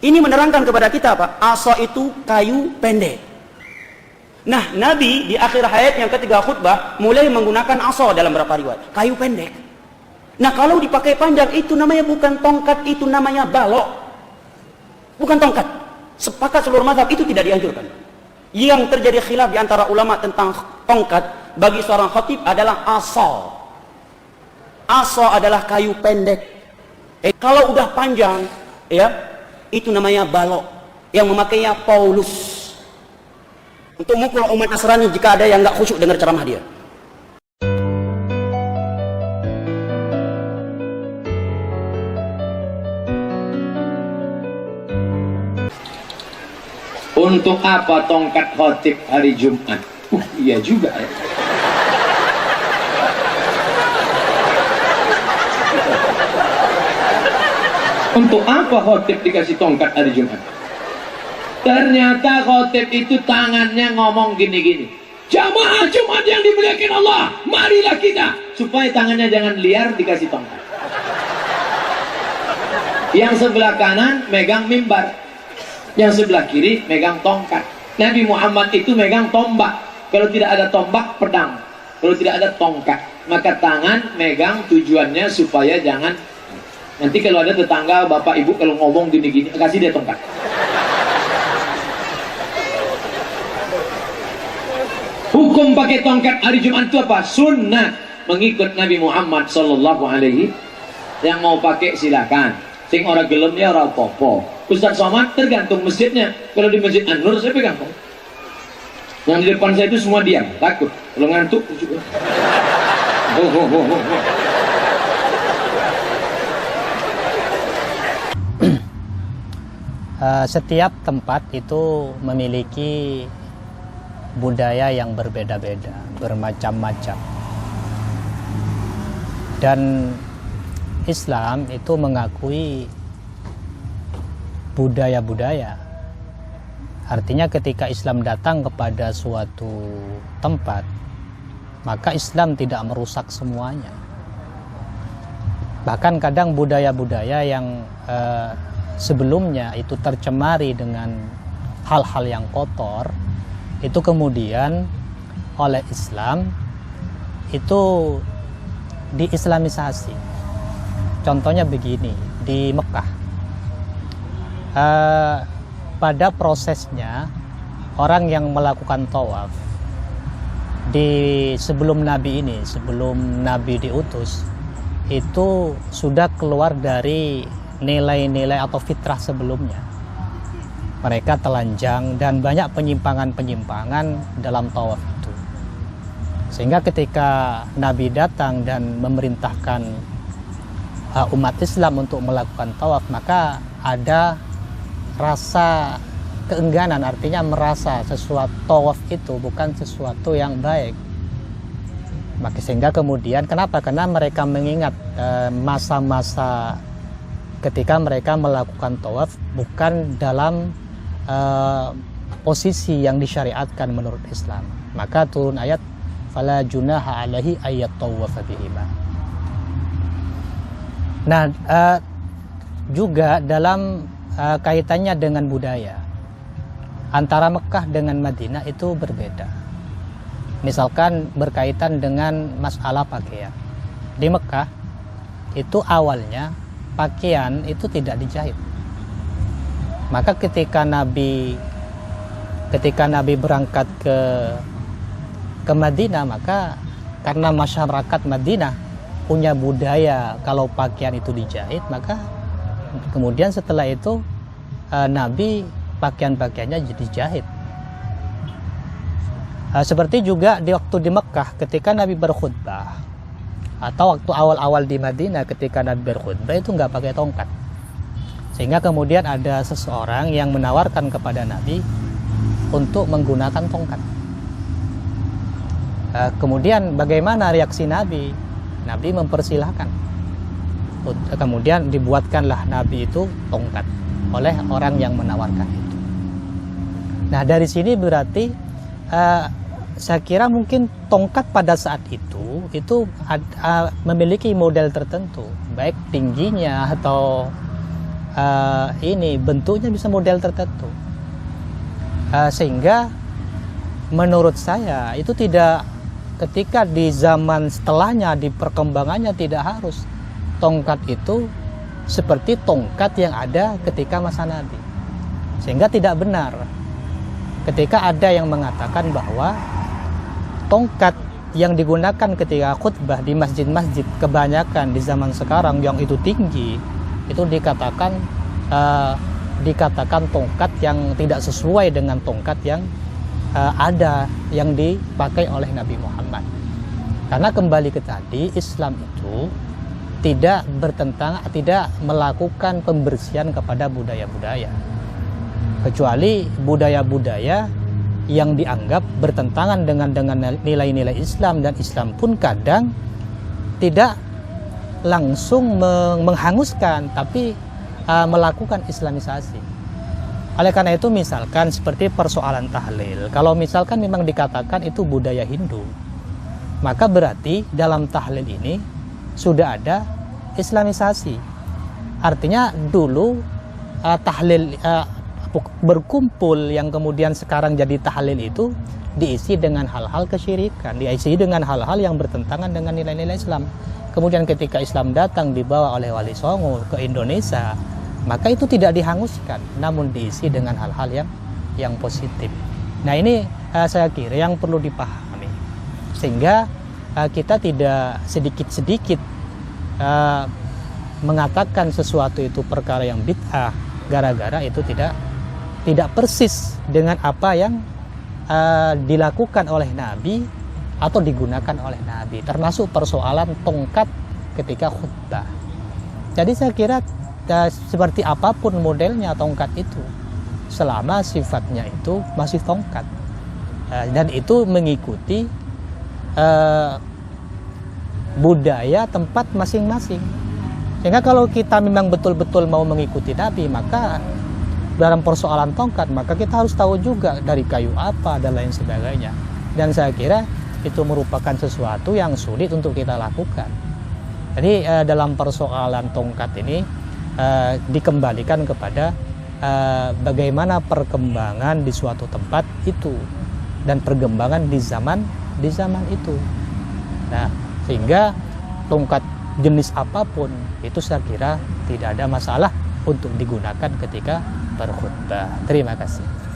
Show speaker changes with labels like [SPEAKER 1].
[SPEAKER 1] Ini menerangkan kepada kita apa? Asa itu kayu pendek. Nah, Nabi di akhir hayatnya ketika khutbah mulai menggunakan asa dalam beberapa riwayat, kayu pendek. Nah, kalau dipakai panjang itu namanya bukan tongkat, itu namanya balok. Bukan tongkat. Sepakat seluruh mazhab itu tidak dianjurkan. Yang terjadi khilaf di antara ulama tentang tongkat bagi seorang khatib adalah asa. Asa adalah kayu pendek. Kalau udah panjang, ya, itu namanya balok. Yang memakainya Paulus untuk mukul umat Nasrani jika ada yang nggak khusyuk dengar ceramah dia.
[SPEAKER 2] Untuk apa tongkat khotib hari Jumat? Iya juga ya. Untuk apa khotib dikasih tongkat hari Jumat? Ternyata khotib itu tangannya ngomong gini-gini. Jamaah Jumat yang dimuliakan Allah, marilah kita. Supaya tangannya jangan liar dikasih tongkat. Yang sebelah kanan megang mimbar, yang sebelah kiri megang tongkat. Nabi Muhammad itu megang tombak. Kalau tidak ada tombak, pedang. Kalau tidak ada tongkat, maka tangan megang tujuannya supaya jangan. Nanti kalau ada tetangga, bapak ibu kalau ngomong gini-gini, kasih dia tongkat. Hukum pakai tongkat hari Jumat itu apa? Sunnah, mengikut Nabi Muhammad sallallahu alaihi. Yang mau pakai silakan. Sing orang gelem ya orang popo. Ustaz Somad tergantung masjidnya. Kalau di Masjid An-Nur saya pegang. Yang di depan saya itu semua diam, takut. Kalau ngantuk juga.
[SPEAKER 3] Setiap tempat itu memiliki budaya yang berbeda-beda, bermacam-macam. Dan Islam itu mengakui budaya-budaya. Artinya ketika Islam datang kepada suatu tempat, maka Islam tidak merusak semuanya. Bahkan kadang budaya-budaya yang sebelumnya itu tercemari dengan hal-hal yang kotor, itu kemudian oleh Islam itu diislamisasi. Contohnya begini, di Mekah pada prosesnya orang yang melakukan tawaf sebelum Nabi diutus, itu sudah keluar dari nilai-nilai atau fitrah sebelumnya. Mereka telanjang dan banyak penyimpangan-penyimpangan dalam tawaf itu. Sehingga ketika Nabi datang dan memerintahkan umat Islam untuk melakukan tawaf, maka ada rasa keengganan, artinya merasa sesuatu tawaf itu bukan sesuatu yang baik. Maka sehingga kemudian kenapa? Karena mereka mengingat masa-masa ketika mereka melakukan tawaf bukan dalam posisi yang disyariatkan menurut Islam. Maka turun ayat fala junaha alaihi ayat tawafa bihima. Nah, juga dalam kaitannya dengan budaya antara Mekah dengan Madinah itu berbeda. Misalkan berkaitan dengan masalah pakaian. Di Mekah itu awalnya pakaian itu tidak dijahit. Maka ketika Nabi berangkat ke Madinah, maka karena masyarakat Madinah punya budaya kalau pakaian itu dijahit, maka kemudian setelah itu Nabi pakaian-pakaiannya jadi jahit. Seperti juga di waktu di Mekah ketika Nabi berkhutbah, atau waktu awal-awal di Madinah ketika Nabi berkhutbah itu nggak pakai tongkat. Sehingga kemudian ada seseorang yang menawarkan kepada Nabi untuk menggunakan tongkat. Kemudian bagaimana reaksi Nabi? Nabi mempersilahkan. Kemudian dibuatkanlah Nabi itu tongkat oleh orang yang menawarkan itu. Nah, dari sini berarti saya kira mungkin tongkat pada saat itu memiliki model tertentu, baik tingginya atau ini bentuknya bisa model tertentu. Sehingga menurut saya itu tidak, ketika di zaman setelahnya, di perkembangannya, tidak harus tongkat itu seperti tongkat yang ada ketika masa Nabi. Sehingga tidak benar ketika ada yang mengatakan bahwa tongkat yang digunakan ketika khutbah di masjid-masjid kebanyakan di zaman sekarang yang itu tinggi, itu dikatakan tongkat yang tidak sesuai dengan tongkat yang ada yang dipakai oleh Nabi Muhammad. Karena kembali ke tadi, Islam itu tidak melakukan pembersihan kepada budaya-budaya, kecuali budaya-budaya yang dianggap bertentangan dengan nilai-nilai Islam, dan Islam pun kadang tidak langsung menghanguskan, tapi melakukan islamisasi. Oleh karena itu, misalkan seperti persoalan tahlil, kalau misalkan memang dikatakan itu budaya Hindu, maka berarti dalam tahlil ini sudah ada islamisasi. Artinya dulu tahlil berkumpul yang kemudian sekarang jadi tahlil itu diisi dengan hal-hal kesyirikan, diisi dengan hal-hal yang bertentangan dengan nilai-nilai Islam. Kemudian ketika Islam datang dibawa oleh Wali Songo ke Indonesia, maka itu tidak dihanguskan, namun diisi dengan hal-hal yang positif. Nah, ini saya kira yang perlu dipahami, sehingga kita tidak sedikit-sedikit mengatakan sesuatu itu perkara yang bid'ah gara-gara itu tidak persis dengan apa yang dilakukan oleh Nabi atau digunakan oleh Nabi, termasuk persoalan tongkat ketika khutbah. Jadi saya kira seperti apapun modelnya tongkat itu, selama sifatnya itu masih tongkat, dan itu mengikuti budaya tempat masing-masing. Sehingga kalau kita memang betul-betul mau mengikuti Nabi, maka dalam persoalan tongkat, maka kita harus tahu juga dari kayu apa dan lain sebagainya. Dan saya kira itu merupakan sesuatu yang sulit untuk kita lakukan. Jadi dalam persoalan tongkat ini dikembalikan kepada bagaimana perkembangan di suatu tempat itu dan perkembangan di zaman itu. Nah, sehingga tongkat jenis apapun itu saya kira tidak ada masalah untuk digunakan ketika berkhutbah. Terima kasih.